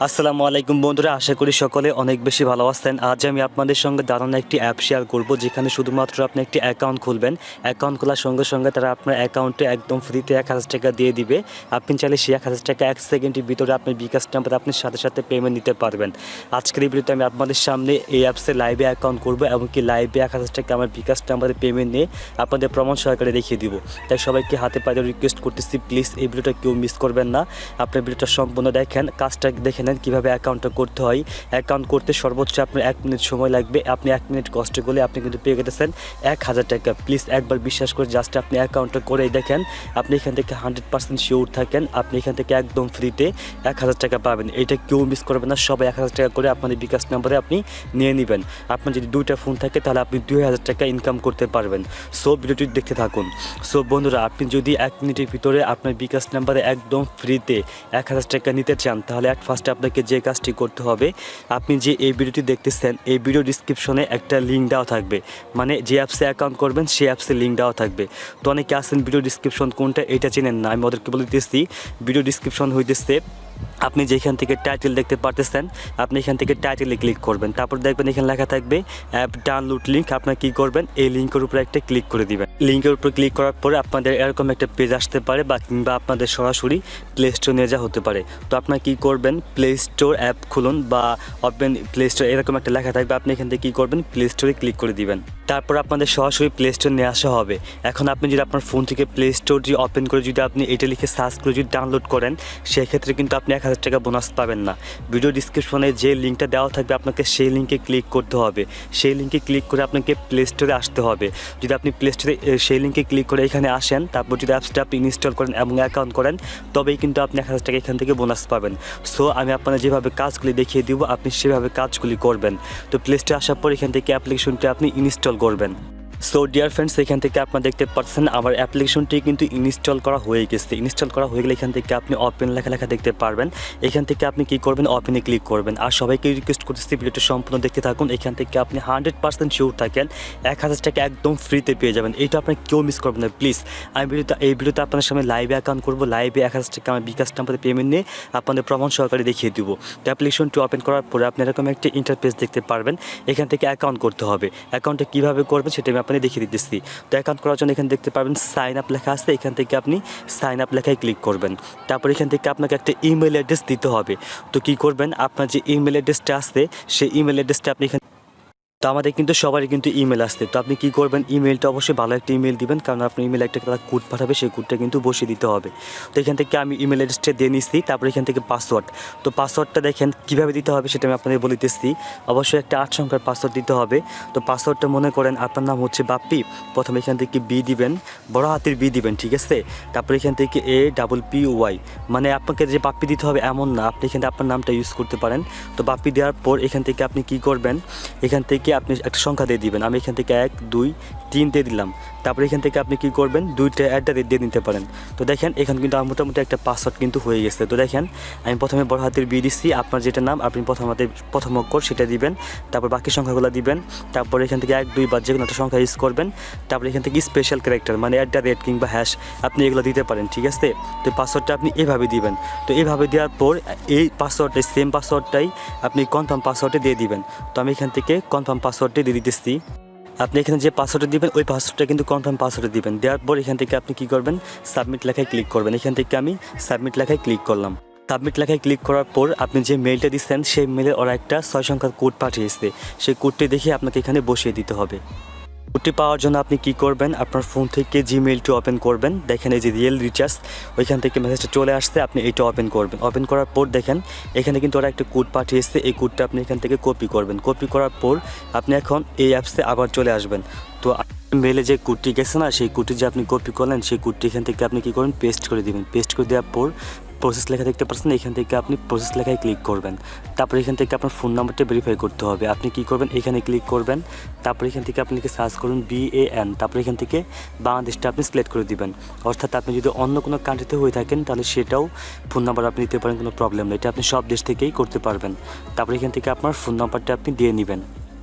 আসসালামু আলাইকুম বন্ধুরা, আশা করি সকলে অনেক বেশি ভালো আছেন। আজ আমি আপনাদের সঙ্গে দারুণ একটি অ্যাপ শেয়ার করব, যেখানে শুধুমাত্র আপনি একটি অ্যাকাউন্ট খুলবেন। অ্যাকাউন্ট খোলার সঙ্গে সঙ্গে তারা আপনার অ্যাকাউন্টে একদম ফ্রিতে 1000 টাকা দিয়ে দিবে। আপনি চাইলে সেই 1000 টাকা 1 সেকেন্ডের ভিতরে আপনার বিকাশ নাম্বারে আপনি সাথে সাথে পেমেন্ট নিতে পারবেন। আজকের এই ভিডিওতে আমি আপনাদের সামনে এই অ্যাপসে লাইভে অ্যাকাউন্ট করব এবং কি লাইভে 1000 টাকা আমার বিকাশ নাম্বারে পেমেন্ট নিয়ে আপনাদের প্রমাণ সহকারে দেখিয়ে দিব। তাই সবাইকে হাতে পায়ে রিকোয়েস্ট করতেছি, প্লিজ এই ভিডিওটা কেউ মিস করবেন না। আপনার ভিডিওটা সম্পূর্ণ দেখেন, কাজটা দেখে নেন কীভাবে অ্যাকাউন্টটা করতে হয়। অ্যাকাউন্ট করতে সর্বোচ্চ আপনার 1 মিনিট সময় লাগবে। আপনি 1 মিনিট কষ্ট করলে আপনি কিন্তু পেয়ে গেছেন 1000 টাকা। প্লিজ একবার বিশ্বাস করে জাস্ট আপনি অ্যাকাউন্টটা করেই দেখেন। আপনি এখান থেকে 100% শিওর থাকেন আপনি এখান থেকে একদম ফ্রিতে 1000 টাকা পাবেন। এটা কেউ মিস করবেন না। সবাই 1000 টাকা করে আপনাদের বিকাশ নাম্বারে আপনি নিয়ে নেবেন। আপনার যদি 2টা ফোন থাকে তাহলে আপনি 2000 টাকা ইনকাম করতে পারবেন। সো ভিডিওটি দেখতে থাকুন। সো বন্ধুরা, আপনি যদি 1 মিনিটের ভিতরে আপনার বিকাশ নাম্বারে একদম ফ্রিতে 1000 টাকা নিতে চান তাহলে অ্যাট ফার্স্টে আপনাকে যে কাজটি করতে হবে, আপনি যে এই ভিডিওটি দেখতেছেন এই ভিডিও ডিসক্রিপশনে একটা লিঙ্ক দেওয়া থাকবে, মানে যে অ্যাপসে অ্যাকাউন্ট করবেন সেই অ্যাপসের লিঙ্ক দেওয়া থাকবে। তো অনেকে আসেন ভিডিও ডিসক্রিপশন কোনটা এটা চেনেন না, আমি ওদেরকে বলে দিতেছি ভিডিও ডিসক্রিপশন হইতেছে আপনি যেখান থেকে টাইটেল দেখতে পারতেছেন আপনি এখান থেকে টাইটেলে ক্লিক করবেন। তারপর দেখবেন এখানে লেখা থাকবে অ্যাপ ডাউনলোড লিঙ্ক। আপনার কী করবেন, এই লিঙ্কের উপরে একটা ক্লিক করে দিবেন। লিঙ্কের উপর ক্লিক করার পরে আপনাদের এরকম একটা পেজ আসতে পারে বা কিংবা আপনাদের সরাসরি প্লে স্টোর নিয়ে যাওয়া হতে পারে। তো আপনার কী করবেন, প্লে স্টোর অ্যাপ খুলুন বা ওপেন প্লে স্টোর এরকম একটা লেখা থাকবে। আপনি এখান থেকে কী করবেন, প্লে স্টোরে ক্লিক করে দিবেন। তারপর আপনাদের সরাসরি প্লে স্টোর নিয়ে আসা হবে। এখন আপনি যদি আপনার ফোন থেকে প্লে স্টোরটি ওপেন করে যদি আপনি এটা লিখে সার্চ করে যদি ডাউনলোড করেন, সেক্ষেত্রে কিন্তু আপনি 1000 টাকা বোনাস পাবেন না। ভিডিও ডিসক্রিপশনে যে লিঙ্কটা দেওয়া থাকবে আপনাকে সেই লিঙ্কে ক্লিক করতে হবে। সেই লিঙ্কে ক্লিক করে আপনাকে প্লে স্টোরে আসতে হবে। যদি আপনি প্লে স্টোরে সেই লিঙ্কে ক্লিক করে এখানে আসেন, তারপর যদি অ্যাপসটা আপনি ইনস্টল করেন এবং অ্যাকাউন্ট করেন, তবেই কিন্তু আপনি 1000 টাকা এখান থেকে বোনাস পাবেন। সো আমি আপনাদের যেভাবে কাজগুলি দেখিয়ে দিব আপনি সেভাবে কাজগুলি করবেন। তো প্লে স্টোরে আসার পর এখান থেকে অ্যাপ্লিকেশনটি আপনি ইনস্টল করবেন। সো ডিয়ার ফ্রেন্ডস, এখান থেকে আপনারা দেখতে পাচ্ছেন আমার অ্যাপ্লিকেশনটি কিন্তু ইনস্টল করা হয়ে গেছে। ইনস্টল করা হয়ে গেলে এখান থেকে আপনি ওপেন লেখা দেখতে পারবেন। এখান থেকে আপনি কী করবেন, ওপেনে ক্লিক করবেন। আর সবাইকে রিকোয়েস্ট করতেছি ভিডিওটা সম্পূর্ণ দেখতে থাকুন। এখান থেকে আপনি 100% শিওর থাকেন 1000 টাকা একদম ফ্রিতে পেয়ে যাবেন। এইটা আপনার কেউ মিস করবেন না প্লিজ। আমি এই ভিডিওতে আপনার সামনে লাইভে অ্যাকাউন্ট করবো, লাইভে 1000 টাকা আমার বিকাশ নাম্বারে পেমেন্ট নিয়ে আপনাদের প্রমাণ সহকারে দেখিয়ে দিব। তো অ্যাপ্লিকেশনটি ওপেন করার পরে আপনি এরকম একটি ইন্টারফেস দেখতে পারবেন। এখান থেকে অ্যাকাউন্ট করতে হবে। অ্যাকাউন্টটা কীভাবে করবেন সেটা আমি আপনাদের দেখিয়ে দিতেছি। তো অ্যাকাউন্ট করার জন্য এখানে দেখতে পারবেন সাইন আপ লেখা আছে। এখান থেকে আপনি সাইন আপ লেখায় ক্লিক করবেন। তারপর এখান থেকে আপনাকে একটা ইমেল অ্যাড্রেস দিতে হবে। তো কী করবেন, আপনার যে ইমেল অ্যাড্রেসটা আসছে সেই ইমেল অ্যাড্রেসটা আপনি এখানে, তো আমাদের কিন্তু সবারই কিন্তু ইমেল আসছে। তো আপনি কী করবেন, ইমেলটা অবশ্যই ভালো একটা ইমেল দিবেন, কারণ আপনার ইমেল একটা তারা কোড পাঠাবে, সেই কোডটা কিন্তু বসিয়ে দিতে হবে। তো এখান থেকে আমি ইমেল অ্যাড্রেসটা দিয়ে নিচ্ছি। তারপর এখান থেকে পাসওয়ার্ড, তো পাসওয়ার্ডটা দেখেন কীভাবে দিতে হবে সেটা আমি আপনাদের বলে দিচ্ছি। অবশ্যই একটা 8 সংখ্যার পাসওয়ার্ড দিতে হবে। তো পাসওয়ার্ডটা মনে করেন আপনার নাম হচ্ছে বাপ্পি। প্রথমে এখান থেকে বি দিবেন, বড় হাতের বি দিবেন, ঠিক আছে। তারপর এখান থেকে APPY, মানে আপনাকে যে বাপ্পি দিতে হবে এমন না, আপনি এখানে আপনার নামটা ইউজ করতে পারেন। তো বাপ্পি দেওয়ার পর এখান থেকে আপনি কী করবেন, এখান থেকে আপনি একটা সংখ্যা দিয়ে দিবেন। আমি এখান থেকে 1 2 3 দিয়ে দিলাম। তারপরে এখান থেকে আপনি কী করবেন, 2টা @ দিয়ে নিতে পারেন। তো দেখেন এখানে কিন্তু আমার মোটামুটি একটা পাসওয়ার্ড কিন্তু হয়ে গেছে। তো দেখেন আমি প্রথমে বড় হাতের বি দিচ্ছি, আপনার যেটা নাম আপনি প্রথম অক্ষর সেটা দিবেন। তারপর বাকি সংখ্যাগুলো দিবেন। তারপর এখান থেকে 1 2 বা যে কোনো একটা সংখ্যা ইউজ করবেন। তারপর এখান থেকে স্পেশাল ক্যারেক্টার মানে @ কিংবা হ্যাশ আপনি এগুলো দিতে পারেন, ঠিক আছে। তো পাসওয়ার্ডটা আপনি এভাবে দিবেন। তো এইভাবে দেওয়ার পর এই পাসওয়ার্ডটাই সেম পাসওয়ার্ডটাই আপনি কনফার্ম পাসওয়ার্ডে দিয়ে দিবেন। তো আমি এখান থেকে কনফার্ম পাসওয়ার্ডটি দিয়ে দিতেছি। আপনি এখানে যে পাসওয়ার্ডটা দিবেন ওই পাসওয়ার্ডটা কিন্তু কনফার্ম পাসওয়ার্ডে দিবেন। দেওয়ার পর এখান থেকে আপনি কী করবেন, সাবমিট লেখায় ক্লিক করবেন। এখান থেকে আমি সাবমিট লেখায় ক্লিক করলাম। সাবমিট লেখায় ক্লিক করার পর আপনি যে মেলটা দিচ্ছেন সেই মেলে ওরা একটা 6 সংখ্যার কোড পাঠিয়েছে। সেই কোডটি দেখে আপনাকে এখানে বসিয়ে দিতে হবে। কোডটি পাওয়ার জন্য আপনি কী করবেন, আপনার ফোন থেকে জিমেইলটি ওপেন করবেন। দেখেন এই যে রিয়েল রিচার্জ, ওইখান থেকে মেসেজটা চলে আসছে, আপনি এইটা ওপেন করবেন। ওপেন করার পর দেখেন এখানে কিন্তু ওরা একটা কোড পাঠিয়েছে। এই কোডটা আপনি এখান থেকে কপি করবেন। কপি করার পর আপনি এখন এই অ্যাপসে আবার চলে আসবেন। তো মেলে যে কোডটি গেছে না, সেই কোডটি যে আপনি কপি করলেন সেই কোডটি এখান থেকে আপনি কী করবেন, পেস্ট করে দেবেন। পেস্ট করে দেওয়ার পর প্রসেস লেখা দেখতে পাচ্ছেন, এখান থেকে আপনি প্রসেস লেখায় ক্লিক করবেন। তারপর এখান থেকে আপনার ফোন নাম্বারটা ভেরিফাই করতে হবে। আপনি কী করবেন, এখানে ক্লিক করবেন। তারপর এখান থেকে আপনি সার্চ করুন BAN। তারপর এখান থেকে বাংলাদেশটা আপনি সিলেক্ট করে দিবেন। অর্থাৎ আপনি যদি অন্য কোনো কান্ট্রিতে হয়ে থাকেন তাহলে সেটাও ফোন নাম্বার আপনি দিতে পারেন, কোনো প্রবলেম নেই। এটা আপনি সব দেশ থেকেই করতে পারবেন। তারপর এখান থেকে আপনার ফোন নাম্বারটা আপনি দিয়ে নেবেন।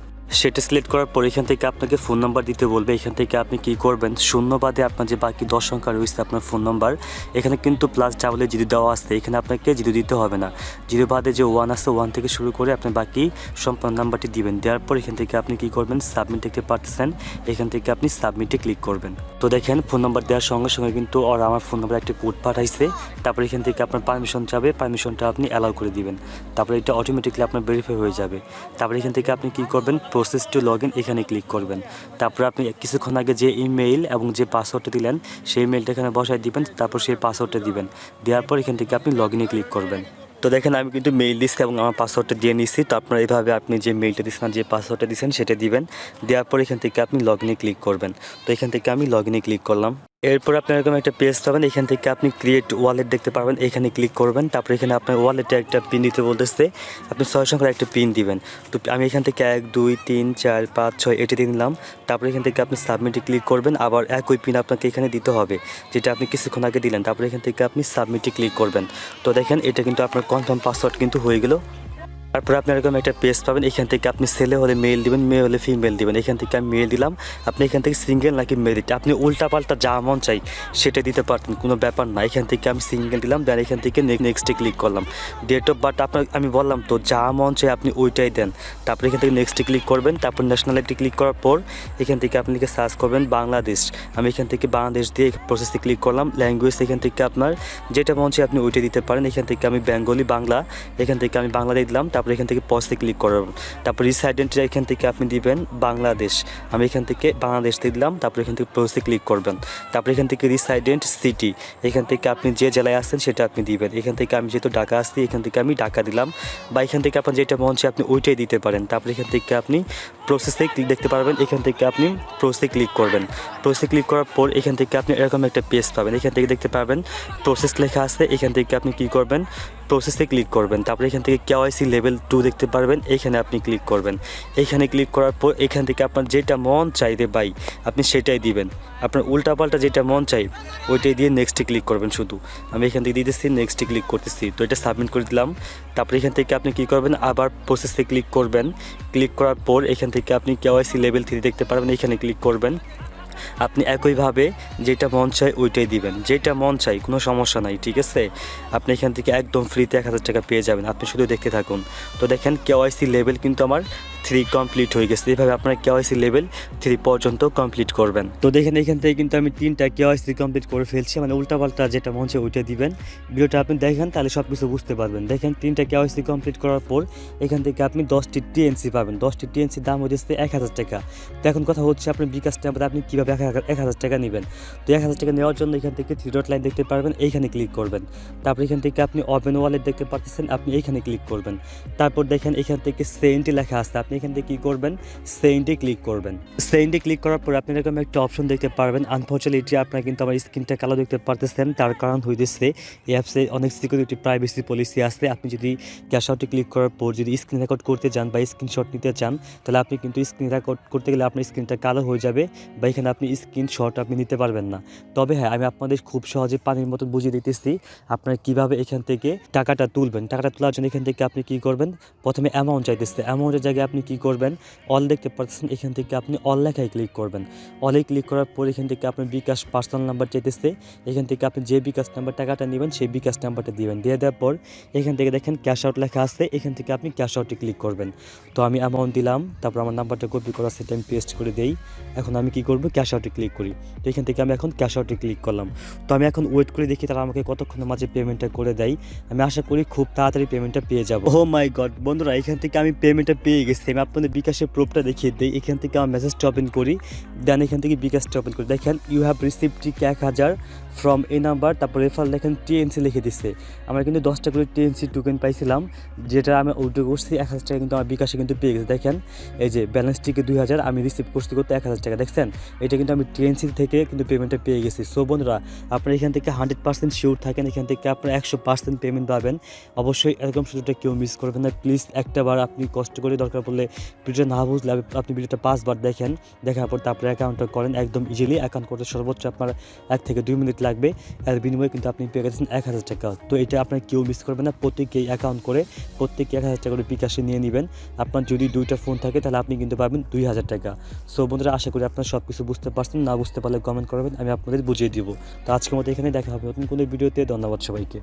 সেটা সিলেক্ট করার পর এখান থেকে আপনাকে ফোন নাম্বার দিতে বলবে। এখান থেকে আপনি কি করবেন, শূন্য বাদে আপনার যে বাকি 10 সংখ্যা রয়েছে আপনার ফোন নাম্বার, এখানে কিন্তু প্লাস ডাবলে জিরো দেওয়া আছে, এখানে আপনাকে জিরো দিতে হবে না। জিরো বাদে যে 1 আছে 1 থেকে শুরু করে আপনি বাকি সম্পূর্ণ নাম্বারটি দিবেন। দেওয়ার পর এখান থেকে আপনি কি করবেন, সাবমিট দেখতে পাচ্ছেন, এখান থেকে আপনি সাবমিটে ক্লিক করবেন। তো দেখেন ফোন নাম্বার দেওয়ার সঙ্গে সঙ্গে কিন্তু ওরা আমার ফোন নাম্বার একটা কোড পাঠাইছে। তারপর এখান থেকে আপনার পারমিশন চাবে, পারমিশনটা আপনি অ্যালাউ করে দিবেন। তারপরে এটা অটোমেটিকলি আপনার ভেরিফাই হয়ে যাবে। তারপরে এখান থেকে আপনি কি করবেন, প্রসেস টু লগ ইন এখানে ক্লিক করবেন। তারপর আপনি কিছুক্ষণ আগে যে ইমেইল এবং যে পাসওয়ার্ডটা দিলেন সেই ইমেইলটা এখানে বসায় দিবেন, তারপর সেই পাসওয়ার্ডটা দিবেন। দেওয়ার পর এখান থেকে আপনি লগ ইনে ক্লিক করবেন। তো দেখেন আমি কিন্তু মেইল দিচ্ছি এবং আমার পাসওয়ার্ডটা দিয়ে নিচ্ছি। তো আপনার এইভাবে আপনি যে মেইলটা দিচ্ছেন, যে পাসওয়ার্ডটা দিচ্ছেন সেটা দিবেন। দেওয়ার পর এখান থেকে আপনি লগ ইনে ক্লিক করবেন। তো এখান থেকে আমি লগ ইনে ক্লিক করলাম। এরপর আপনার এরকম একটা পেজ পাবেন, এখান থেকে আপনি ক্রিয়েট ওয়ালেট দেখতে পারবেন, এখানে ক্লিক করবেন। তারপর এখানে আপনার ওয়ালেটে একটা পিন দিতে বলতেছে, আপনি 6 সংখ্যার একটা পিন দিবেন। তো আমি এখান থেকে 1 2 3 4 5 6 এটি দিয়ে নিলাম। তারপর এখান থেকে আপনি সাবমিটে ক্লিক করবেন, আবার একই পিন আপনাকে এখানে দিতে হবে যেটা আপনি কিছুক্ষণ আগে দিলেন। তারপর এখান থেকে আপনি সাবমিটে ক্লিক করবেন। তো দেখেন এটা কিন্তু আপনার কনফার্ম পাসওয়ার্ড কিন্তু হয়ে গেল। তারপরে আপনি এরকম একটা পেজ পাবেন, এখান থেকে আপনি ছেলে হলে মেল দিবেন, মেয়ে হলে ফিমেল দিবেন। এখান থেকে আমি মেল দিলাম, আপনি এখান থেকে সিঙ্গেল নাকি মেরিট আপনি উল্টাপাল্টা যা মন চাই সেটা দিতে পারতেন, কোনো ব্যাপার না। এখান থেকে আমি সিঙ্গেল দিলাম, দেন এখান থেকে নেক্সটে ক্লিক করলাম। ডেট অফ বার্থ আপনার আমি বললাম তো যা মন চাই আপনি ওইটাই দেন। তারপরে এখান থেকে নেক্সটে ক্লিক করবেন। তারপর ন্যাশনালিটি ক্লিক করার পর এখান থেকে আপনি সার্চ করবেন বাংলাদেশ। আমি এখান থেকে বাংলাদেশ দিয়ে প্রসেসে ক্লিক করলাম। ল্যাঙ্গুয়েজ এখান থেকে আপনার যেটা মন চাই আপনি ওইটাই দিতে পারেন। এখান থেকে আমি বেঙ্গলি বাংলা, এখান থেকে আমি বাংলা দিয়ে দিলাম। তারপর এখান থেকে পজে ক্লিক করবেন। তারপর রিসাইডেন্টটা এখান থেকে আপনি দিবেন বাংলাদেশ, আমি এখান থেকে বাংলাদেশ দিয়ে দিলাম। তারপর এখান থেকে পজে ক্লিক করবেন। তারপর এখান থেকে রিসাইডেন্ট সিটি, এখান থেকে আপনি যে জেলায় আসছেন সেটা আপনি দিবেন। এখান থেকে আমি যেহেতু ঢাকা আসছি এখান থেকে আমি ঢাকা দিলাম, বা এখান থেকে আপনার যেটা মন চাই আপনি ওইটাই দিতে পারেন। তারপর এখান থেকে আপনি প্রসেসে ক্লিক দেখতে পারবেন, এখান থেকে আপনি প্রসেসে ক্লিক করবেন। প্রসেসে ক্লিক করার পর এখান থেকে আপনি এরকম একটা পেজ পাবেন, এখান থেকে দেখতে পাবেন প্রসেস লেখা আছে। এখান থেকে আপনি কি করবেন, প্রসেসে ক্লিক করবেন। তারপর এখান থেকে কেওয়াইসি লেভেল 2 দেখতে পারবেন, এখানে আপনি ক্লিক করবেন। এখানে ক্লিক করার পর এখান থেকে আপনার যেটা মন চাই রে ভাই আপনি সেটাই দিবেন। আপনার উল্টাপাল্টা যেটা মন চাই ওইটাই দিয়ে নেক্সটে ক্লিক করবেন। শুধু আমি এখান থেকে দিতেছি, নেক্সটে ক্লিক করতেছি। তো এটা সাবমিট করে দিলাম। তারপর এখান থেকে আপনি কী করবেন, আবার প্রসেসে ক্লিক করবেন। ক্লিক করার পর এখান থেকে আপনি কেওয়াইসি লেভেল 3 দেখতে পারবেন, এখানে ক্লিক করবেন। আপনি একইভাবে যেটা মন চাই ওইটাই দিবেন, যেটা মন চাই, কোনো সমস্যা নাই, ঠিক আছে। আপনি এখান থেকে একদম ফ্রিতে 1000 টাকা পেয়ে যাবেন, আপনি শুধু দেখতে থাকুন। তো দেখেন কেওয়াইসি লেভেল কিন্তু আমার 3 কমপ্লিট হয়ে গেছে। এইভাবে আপনারা কেওয়াইসি লেভেল 3 পর্যন্ত কমপ্লিট করবেন। তো দেখেন এখান থেকে কিন্তু আমি 3টা কেওয়াইসি কমপ্লিট করে ফেলছি, মানে উল্টাপাল্টা যেটা মন চাই ওইটা দিবেন। ভিডিওটা আপনি দেখেন তাহলে সব কিছু বুঝতে পারবেন। দেখেন 3টা কেওয়াইসি কমপ্লিট করার পর এখান থেকে আপনি 10টি টিএনসি পাবেন। 10টি টিএনসির দাম হচ্ছে 1000 টাকা। তো এখন কথা হচ্ছে আপনার বিকাশ নাম্বার আপনি কীভাবে 1000 টাকা নেবেন। তো 1000 টাকা নেওয়ার জন্য এখান থেকে 3 ডট লাইন দেখতে পারবেন, এইখানে ক্লিক করবেন। তারপর এখান থেকে আপনি ওপেন ওয়ালেট দেখতে পাচ্ছেন, আপনি এইখানে ক্লিক করবেন। তারপর দেখেন এখান থেকে সেন্টে লেখা আছে, আপনি এখান থেকে কী করবেন, সেন্টে ক্লিক করবেন। সেন্টে ক্লিক করার পর আপনি এরকম একটা অপশন দেখতে পারবেন। আনফর্চুনেটলি আপনারা কিন্তু আমার স্ক্রিনটা কালো দেখতে পারতেছেন, তার কারণ হইতেছে এই অ্যাপসে অনেক সিকিউরিটি প্রাইভেসি পলিসি আছে। আপনি যদি ক্যাশ আউটে ক্লিক করার পর যদি স্ক্রিন রেকর্ড করতে চান বা স্ক্রিনশট নিতে চান তাহলে আপনি কিন্তু স্ক্রিন রেকর্ড করতে গেলে আপনার স্ক্রিনটা কালো হয়ে যাবে, বা এখানে আপনি স্ক্রিনশট আপনি নিতে পারবেন না। তবে হ্যাঁ, আমি আপনাদের খুব সহজে পানির মতো বুঝিয়ে দিতেছি আপনারা কীভাবে এখান থেকে টাকাটা তুলবেন। টাকাটা তোলার জন্য এখান থেকে আপনি কী করবেন, প্রথমে অ্যামাউন্ট চাইতেছে, অ্যামাউন্টের জায়গায় আপনি কী করবেন, অল দেখতে পাচ্ছেন, এখান থেকে আপনি অল লেখায় ক্লিক করবেন। অলে ক্লিক করার পর এখান থেকে আপনার বিকাশ পার্সোনাল নাম্বার চাইতেছে, এখান থেকে আপনি যে বিকাশ নাম্বার টাকাটা নেবেন সেই বিকাশ নাম্বারটা দিবেন। দিয়ে দেওয়ার পর এখান থেকে দেখেন ক্যাশ আউট লেখা আছে, এখান থেকে আপনি ক্যাশ আউটে ক্লিক করবেন। তো আমি অ্যামাউন্ট দিলাম, তারপর আমার নাম্বারটা কপি করা সেটা আমি পেস্ট করে দেই। এখন আমি কী করবো, ক্যাশ আউটে ক্লিক করি। তো এখান থেকে আমি এখন ক্যাশ আউটে ক্লিক করলাম। তো আমি এখন ওয়েট করে দেখি তারা আমাকে কতক্ষণের মাঝে পেমেন্টটা করে দেয়। আমি আশা করি খুব তাড়াতাড়ি পেমেন্টটা পেয়ে যাবো। ও মাই গড বন্ধুরা, এখান থেকে আমি পেমেন্টটা পেয়ে গেছি। আমি আপনাদের বিকাশের প্রুফটা দেখিয়ে দিই। এখান থেকে আমার মেসেজটা ওপেন করি, দেন এখান থেকে বিকাশটা ওপেন করি। দেখেন you have received 1000 from a number, তারপর রেফার দেখেন টিএনসি লিখে দিচ্ছে। আমরা কিন্তু 10টা করে টিএনসি টোকেন পাইছিলাম, যেটা আমি উইথড্র করছি 1000 টাকা কিন্তু আমার বিকাশে কিন্তু পেয়ে গেছে। দেখেন এই যে ব্যালেন্স টিকে 2000, আমি রিসিভ করতে 1000 টাকা। দেখছেন এটা এটা কিন্তু আমি টিএনসি থেকে কিন্তু পেমেন্টটা পেয়ে গেছি। সো বন্ধুরা, আপনারা এখান থেকে 100% শিওর থাকেন, এখান থেকে আপনারা 100% পেমেন্ট পাবেন। অবশ্যই এরকম সুযোগটা কেউ মিস করবেন না। প্লিজ একটাবার আপনি কষ্ট করে, দরকার পড়লে ভিডিওটা না বুঝলে আপনি ভিডিওটা 5 বার দেখেন, দেখার পর তারপরে অ্যাকাউন্টটা করেন। একদম ইজিলি অ্যাকাউন্ট করতে সর্বোচ্চ আপনার 1 থেকে 2 মিনিট লাগবে। এর বিনিময়ে কিন্তু আপনি পেয়ে গেছেন 1000 টাকা। তো এটা আপনার কেউ মিস করবেন না। প্রত্যেকেই অ্যাকাউন্ট করে প্রত্যেকে 1000 টাকা করে বিকাশে নিয়ে নেবেন। আপনার যদি 2টা ফোন থাকে তাহলে আপনি কিন্তু পাবেন 2000 টাকা। সো বন্ধুরা, আশা করি আপনারা সব কিছু বুঝতে পারছেন। না বুঝতে পারলে কমেন্ট করবেন, আমি আপনাদের বুঝিয়ে দিব। তো আজকের মতো এখানে দেখা হবে নতুন কোনো ভিডিওতে। ধন্যবাদ সবাইকে।